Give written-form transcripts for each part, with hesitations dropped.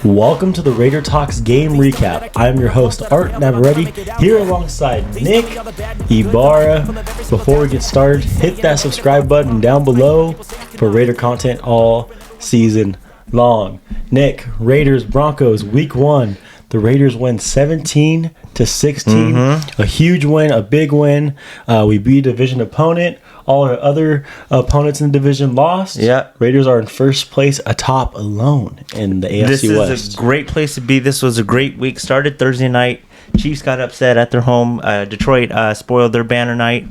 Welcome to the RaiderTalks game recap. I'm your host, Art Navarrete, here alongside Nick Ibarra. Before we get started, hit that subscribe button down below for Raider content all season long. Nick, Raiders Broncos week 1. The Raiders win 17-16. A huge win, a big win. We beat a division opponent. All our other opponents in the division lost. Yeah. Raiders are in first place atop alone in the AFC West. This is a great place to be. This was a great week. Started Thursday night. Chiefs got upset at their home. Detroit spoiled their banner night.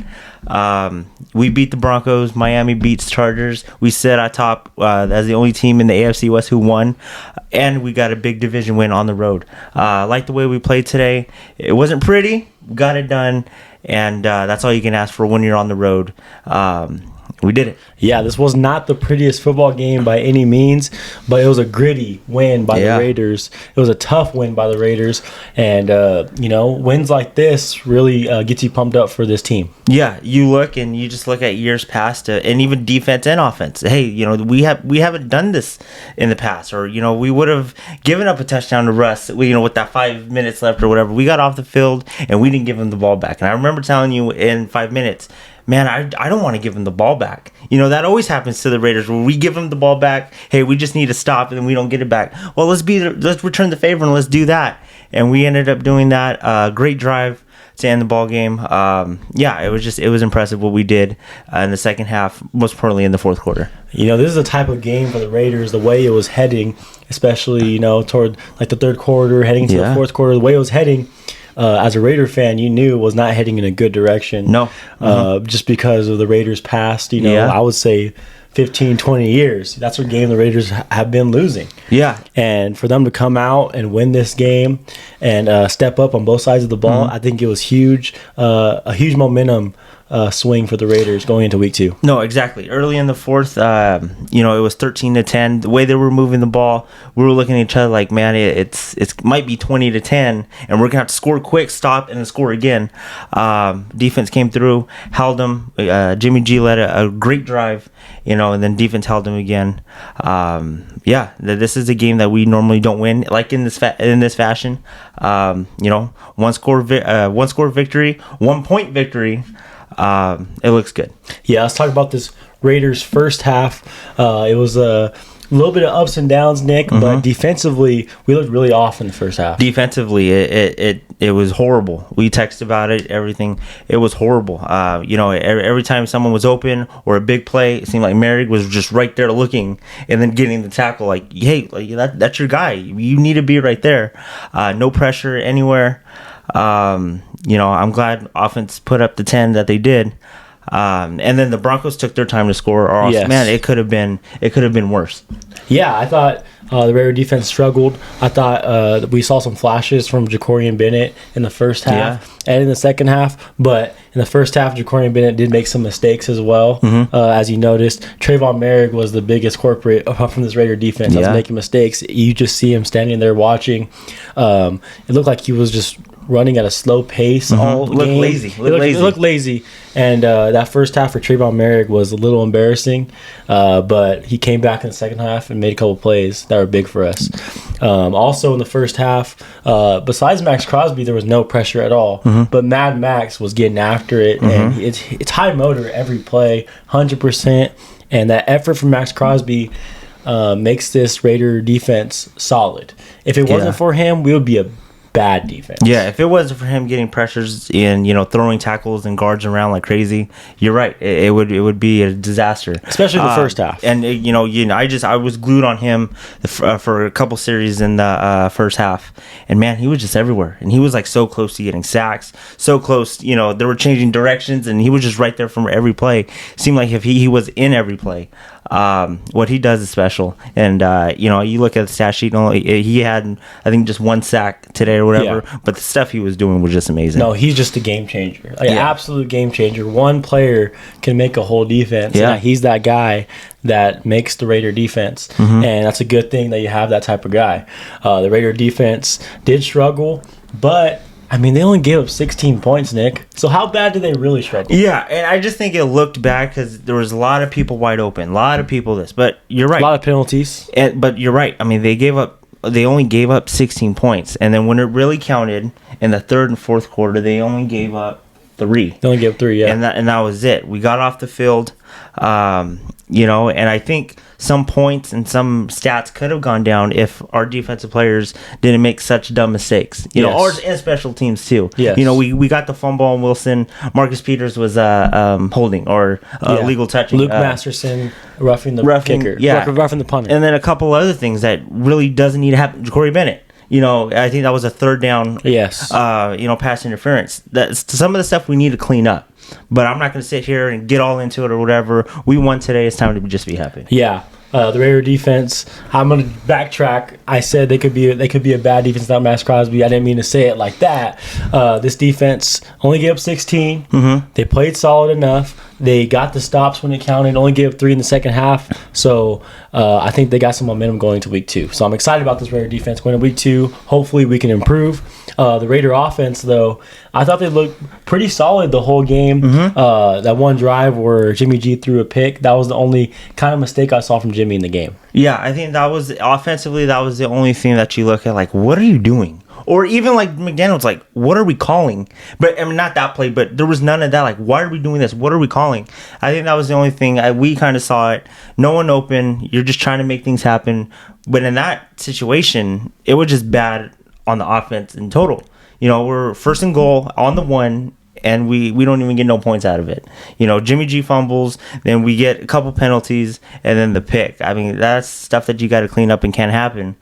We beat the Broncos. Miami beats Chargers. We sit atop as the only team in the AFC West who won. And we got a big division win on the road. I like the way we played today. It wasn't pretty. We got it done. And that's all you can ask for when you're on the road. We did it. Yeah, this was not the prettiest football game by any means, but it was a gritty win by the Raiders. It was a tough win by the Raiders. And, wins like this really gets you pumped up for this team. Yeah, you look and you just look at years past, and even defense and offense. Hey, we haven't done this in the past, or we would have given up a touchdown to Russ. With that 5 minutes left or whatever, we got off the field and we didn't give him the ball back. And I remember telling you in 5 minutes, man, I don't want to give him the ball back. That always happens to the Raiders where we give them the ball back. Hey, we just need to stop and then we don't get it back. Well, let's return the favor and let's do that. And we ended up doing that. Great drive to end the ball game. It was impressive what we did in the second half, most importantly in the fourth quarter. This is a type of game for the Raiders, the way it was heading, especially, toward like the third quarter, heading to the fourth quarter, the way it was heading. As a Raider fan, you knew it was not heading in a good direction. No. Just because of the Raiders' past, I would say 15, 20 years. That's what game the Raiders have been losing. Yeah. And for them to come out and win this game and step up on both sides of the ball, I think it was huge. A huge momentum swing for the Raiders going into week 2. No, exactly. Early in the fourth, it was 13-10. The way they were moving the ball, we were looking at each other like, man, it might be 20-10, and we're gonna have to score quick, stop, and then score again. Defense came through, held them. Jimmy G led a great drive, and then defense held them again. This is a game that we normally don't win, like in this fashion. One score victory, 1 point victory. It looks good. Yeah, let's talk about this Raiders first half. It was a little bit of ups and downs, Nick, but defensively, we looked really off in the first half. Defensively, it was horrible. We texted about it, everything. It was horrible. Every time someone was open or a big play, it seemed like Merrick was just right there looking and then getting the tackle. Like, hey, that's your guy. You need to be right there. No pressure anywhere. I'm glad offense put up the 10 that they did. And then the Broncos took their time to score. Or else, man, it could have been worse. Yeah, I thought the Raider defense struggled. I thought we saw some flashes from Jacorian Bennett in the first half and in the second half. But in the first half, Jacorian Bennett did make some mistakes as well. As you noticed, Trayvon Merrick was the biggest corporate from this Raider defense. That's making mistakes. You just see him standing there watching. It looked like he was just running at a slow pace all game. Lazy. It looked lazy. And that first half for Trayvon Merrick was a little embarrassing, but he came back in the second half and made a couple plays that were big for us. Also in the first half, besides Max Crosby, there was no pressure at all. But Mad Max was getting after it, and it's high motor every play, 100%. And that effort from Max Crosby makes this Raider defense solid. If it wasn't for him, we would be a bad defense. Yeah, if it wasn't for him getting pressures and throwing tackles and guards around like crazy, you're right. It would be a disaster, especially the first half. And I was glued on him for a couple series in the first half, and man, he was just everywhere, and he was like so close to getting sacks, so close. They were changing directions, and he was just right there from every play. Seemed like if he was in every play. What he does is special, and you look at the stat sheet. He had, I think, just one sack today or whatever. But the stuff he was doing was just amazing. No, he's just a game changer, an absolute game changer. One player can make a whole defense. Yeah, he's that guy that makes the Raider defense, and that's a good thing that you have that type of guy. The Raider defense did struggle, but I mean, they only gave up 16 points, Nick. So how bad did they really struggle? Yeah, and I just think it looked bad because there was a lot of people wide open, a lot of people this. But you're right. A lot of penalties. But you're right. I mean, they gave up they only gave up 16 points, and then when it really counted in the third and fourth quarter, they only gave up 3. They only gave 3, yeah. And that was it. We got off the field, and I think some points and some stats could have gone down if our defensive players didn't make such dumb mistakes. Or and special teams too. Yes. We got the fumble on Wilson. Marcus Peters was holding or illegal touching. Luke Masterson roughing the kicker. Yeah. Roughing the punter. And then a couple other things that really doesn't need to happen. Corey Bennett. I think that was a third down. Yes. Pass interference. That's some of the stuff we need to clean up. But I'm not going to sit here and get all into it or whatever. We won today. It's time to just be happy. Yeah. The Raider defense. I'm going to backtrack. I said they could be a bad defense without Max Crosby. I didn't mean to say it like that. This defense only gave up 16. Mm-hmm. They played solid enough. They got the stops when it counted. Only gave up 3 in the second half. So I think they got some momentum going to week 2. So I'm excited about this Raider defense going to week 2. Hopefully we can improve. The Raider offense, though, I thought they looked pretty solid the whole game. Mm-hmm. That one drive where Jimmy G threw a pick, that was the only kind of mistake I saw from Jimmy in the game. Yeah, I think that was offensively, that was the only thing that you look at like, what are you doing? Or even like McDaniels, like, what are we calling? But I mean, not that play, but there was none of that. Like, why are we doing this? What are we calling? I think that was the only thing. We kind of saw it. No one open. You're just trying to make things happen. But in that situation, it was just bad on the offense in total. We're first and goal on the 1, and we don't even get no points out of it. Jimmy G fumbles, then we get a couple penalties, and then the pick. I mean, that's stuff that you got to clean up and can't happen.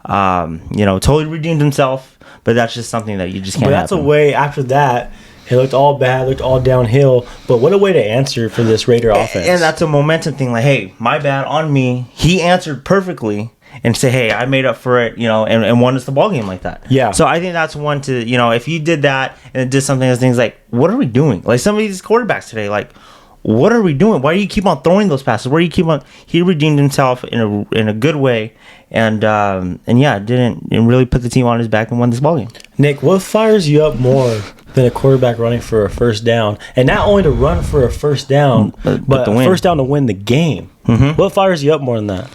Totally redeemed himself, but that's just something that you just can't. But that's happen. a way after that. It looked all bad, looked all downhill. But what a way to answer for this Raider offense. And that's a momentum thing. Like, hey, my bad on me. He answered perfectly. And say, hey, I made up for it, and won us the ball game like that. Yeah. So I think that's one to, if you did that and it did something as things like, what are we doing? Like some of these quarterbacks today, like, what are we doing? Why do you keep on throwing those passes? Where do you keep on? He redeemed himself in a good way, and didn't really put the team on his back and won this ball game. Nick, what fires you up more than a quarterback running for a first down, and not only to run for a first down, but a first down to win the game? Mm-hmm. What fires you up more than that?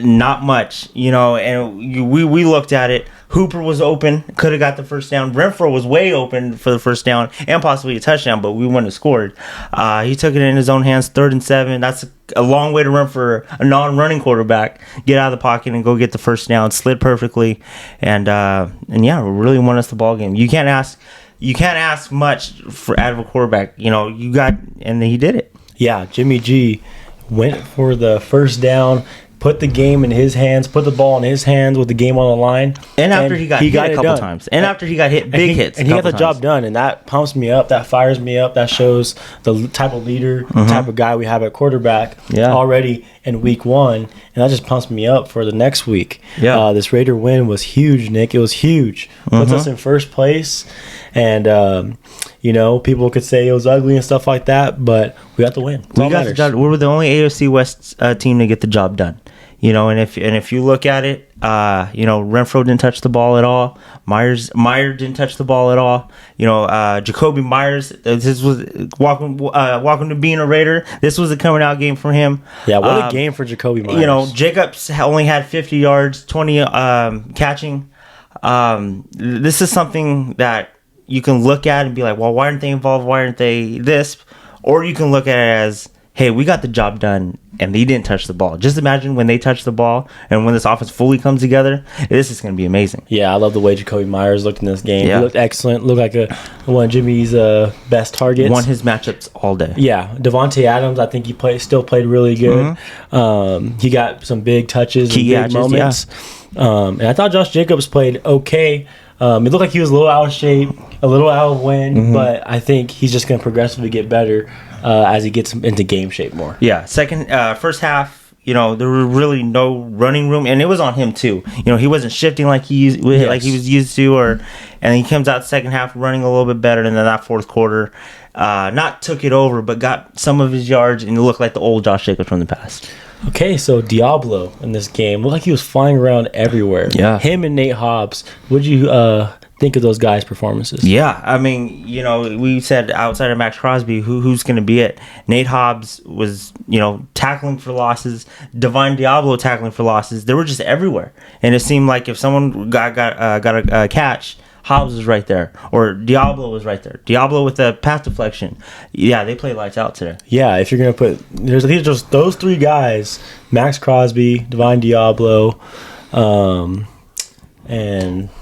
Not much, and we looked at it. Hooper was open, could have got the first down. Renfro was way open for the first down and possibly a touchdown, but we wouldn't have scored. He took it in his own hands, 3rd and 7. That's a long way to run for a non-running quarterback. Get out of the pocket and go get the first down. Slid perfectly, and really won us the ball game. You can't ask much out of a quarterback. You got, and he did it. Yeah, Jimmy G went for the first down, put the game in his hands, put the ball in his hands with the game on the line. And after he got hit a couple times. And after he got hit, big hits. And he got the job done. And that pumps me up. That fires me up. That shows the type of leader, the type of guy we have at quarterback already in week 1. And that just pumps me up for the next week. Yeah. This Raider win was huge, Nick. It was huge. Puts us in first place. And, people could say it was ugly and stuff like that, but we got the win. We got the job. We were the only AFC West team to get the job done. And if you look at it, Renfro didn't touch the ball at all. Meyer didn't touch the ball at all. Jacoby Myers, this was welcome to being a Raider. This was a coming out game for him. Yeah, what a game for Jacoby Myers. Jacobs only had 50 yards, 20 catching. This is something that you can look at and be like, well, why aren't they involved? Why aren't they this? Or you can look at it as, hey, we got the job done, and they didn't touch the ball. Just imagine when they touch the ball and when this offense fully comes together, this is going to be amazing. Yeah, I love the way Jacoby Myers looked in this game. Yeah. He looked excellent. Looked like one of Jimmy's best targets. Won his matchups all day. Yeah, Devontae Adams, I think he still played really good. He got some big touches and big moments. Yeah. And I thought Josh Jacobs played okay. It looked like he was a little out of shape, a little out of wind, but I think he's just going to progressively get better as he gets into game shape more. Yeah, first half, there was really no running room, and it was on him too. He wasn't shifting like he was used to, and he comes out second half running a little bit better, and then that fourth quarter, not took it over, but got some of his yards, and it looked like the old Josh Jacobs from the past. Okay, so Diablo in this game looked like he was flying around everywhere. Yeah, him and Nate Hobbs. Would you think of those guys' performances. Yeah, I mean, you know, we said outside of Max Crosby, who's going to be it? Nate Hobbs was, you know, tackling for losses. Divine Diablo tackling for losses. They were just everywhere, and it seemed like if someone got a catch, Hobbs was right there, or Diablo was right there. Diablo with the pass deflection. Yeah, they played lights out today. Yeah, if you're gonna put these are just those three guys: Max Crosby, Divine Diablo, and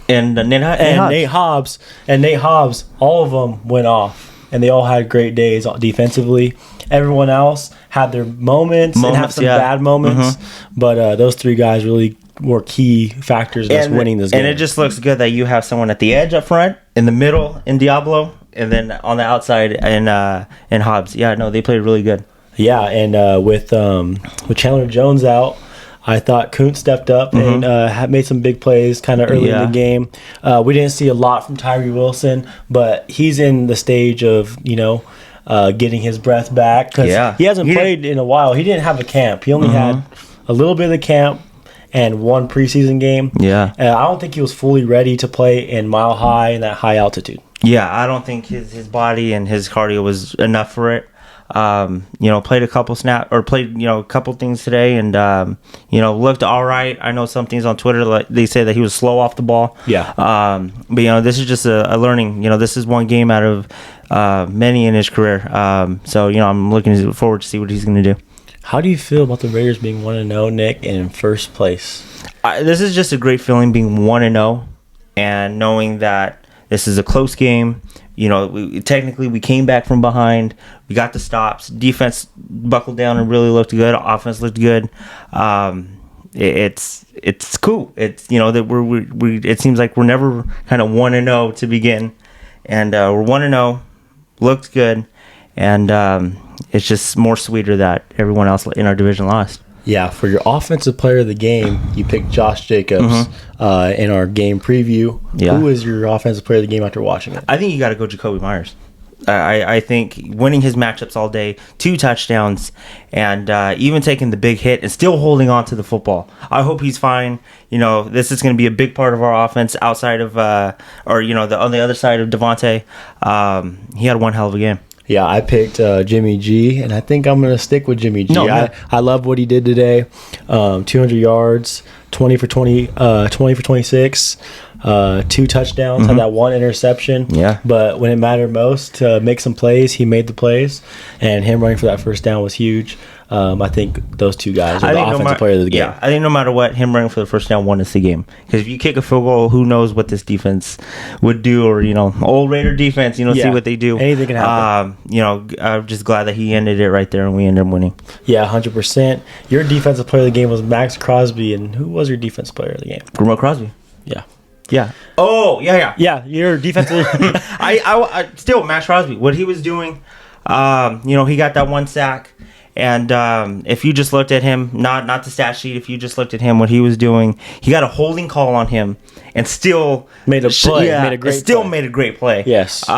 Nate Hobbs. And Nate Hobbs, all of them went off, and they all had great days defensively. Everyone else had their moments and have some bad moments, but those three guys really were key factors in us winning this game. And it just looks good that you have someone at the edge up front, in the middle in Diablo, and then on the outside in Hobbs. Yeah, no, they played really good. Yeah, and with Chandler Jones out, I thought Kuntz stepped up and had made some big plays kind of early in the game. We didn't see a lot from Tyree Wilson, but he's in the stage of, you know, getting his breath back because he hasn't played in a while. He didn't have a camp. He only had a little bit of the camp and one preseason game. Yeah. I don't think he was fully ready to play in Mile High and that high altitude. Yeah, I don't think his body and his cardio was enough for it. You know, played a couple a couple things today, and you know, looked all right. I know some things on Twitter, like they say that he was slow off the ball. Yeah. But you know, this is just a learning. You know, this is one game out of many in his career. So you know, I'm looking forward to see what he's going to do. How do you feel about the Raiders being 1-0, Nick, and in first place? This is just a great feeling, being 1-0, and knowing that this is a close game. You know, technically we came back from behind. We got the stops. Defense buckled down and really looked good. Offense looked good. It's cool. It's, you know, that we it seems like we're never kind of 1-0 to begin, and we're 1-0. Looked good, and it's just more sweeter that everyone else in our division lost. Yeah, for your offensive player of the game, you picked Josh Jacobs in our game preview. Yeah. Who is your offensive player of the game after watching it? I think you got to go Jacoby Myers. I think winning his matchups all day, 2 touchdowns, and even taking the big hit and still holding on to the football. I hope he's fine. You know, this is going to be a big part of our offense outside of, on the other side of Devontae. He had one hell of a game. Yeah, I picked Jimmy G, and I think I'm going to stick with Jimmy G. I love what he did today. 200 yards, 20 for 26, 2 touchdowns, had that 1 interception. Yeah. But when it mattered most to make some plays, he made the plays, and him running for that first down was huge. I think those 2 guys are the offensive player of the game. Yeah, I think no matter what, him running for the first down won us the game. Because if you kick a field goal, who knows what this defense would do, or, you know, old Raider defense, you know, see what they do. Anything can happen. You know, I'm just glad that he ended it right there and we ended up winning. Yeah, 100%. Your defensive player of the game was Max Crosby, and who was your defensive player of the game? Grimo Crosby. Yeah. Yeah. Oh, yeah. Yeah, your defensive. I still, Max Crosby, what he was doing, you know, he got that 1 sack. And if you just looked at him, not the stat sheet, if you just looked at him, what he was doing, he got a holding call on him and still made a play. Made a great play. Yes.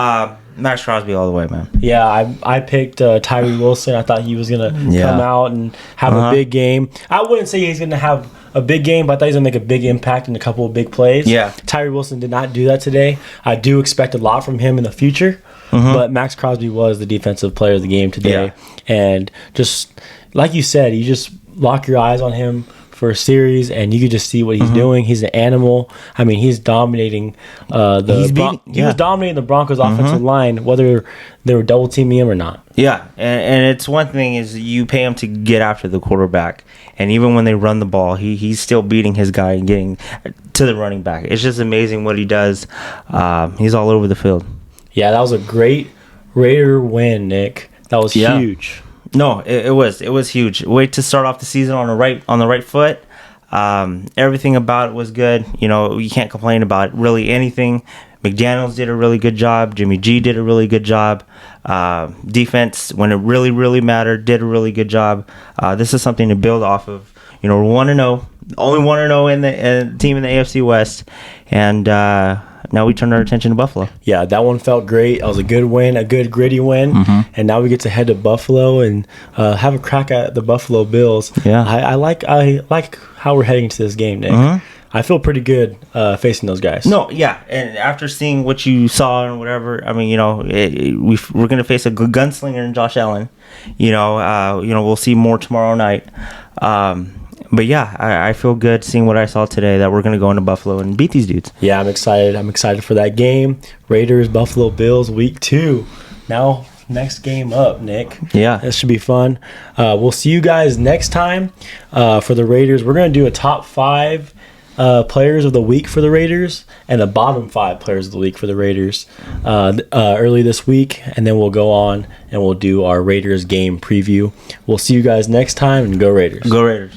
Max Crosby all the way, man. Yeah, I picked Tyree Wilson. I thought he was going to come out and have a big game. I wouldn't say he's going to have a big game, but I thought he was going to make a big impact in a couple of big plays. Yeah. Tyree Wilson did not do that today. I do expect a lot from him in the future. But Max Crosby was the defensive player of the game today. And just like you said, you just lock your eyes on him for a series, and you can just see what he's doing. He's an animal. I mean, he's dominating he was dominating the Broncos offensive line, whether they were double teaming him or not. Yeah, and it's one thing is you pay him to get after the quarterback, and even when they run the ball, he's still beating his guy and getting to the running back. It's just amazing what he does. He's all over the field. Yeah, that was a great Raider win, Nick. That was huge. No, it was huge. Way to start off the season on the right foot. Everything about it was good. You know, you can't complain about really anything. McDaniels did a really good job. Jimmy G did a really good job. Defense, when it really, really mattered, did a really good job. This is something to build off of. You know, we're 1-0, only 1-0 in the team in the AFC West, and now we turn our attention to Buffalo. Yeah, that one felt great. It was a good win, a good gritty win, and now we get to head to Buffalo and have a crack at the Buffalo Bills. Yeah, I like how we're heading to this game, Nick. I feel pretty good facing those guys. No, yeah, and after seeing what you saw and whatever, I mean, we're gonna face a good gunslinger in Josh Allen. We'll see more tomorrow night. But yeah, I feel good seeing what I saw today that we're going to go into Buffalo and beat these dudes. Yeah, I'm excited. I'm excited for that game. Raiders, Buffalo Bills, week 2. Now, next game up, Nick. Yeah. This should be fun. We'll see you guys next time for the Raiders. We're going to do a top 5 players of the week for the Raiders and a bottom 5 players of the week for the Raiders early this week. And then we'll go on and we'll do our Raiders game preview. We'll see you guys next time, and go Raiders. Go Raiders.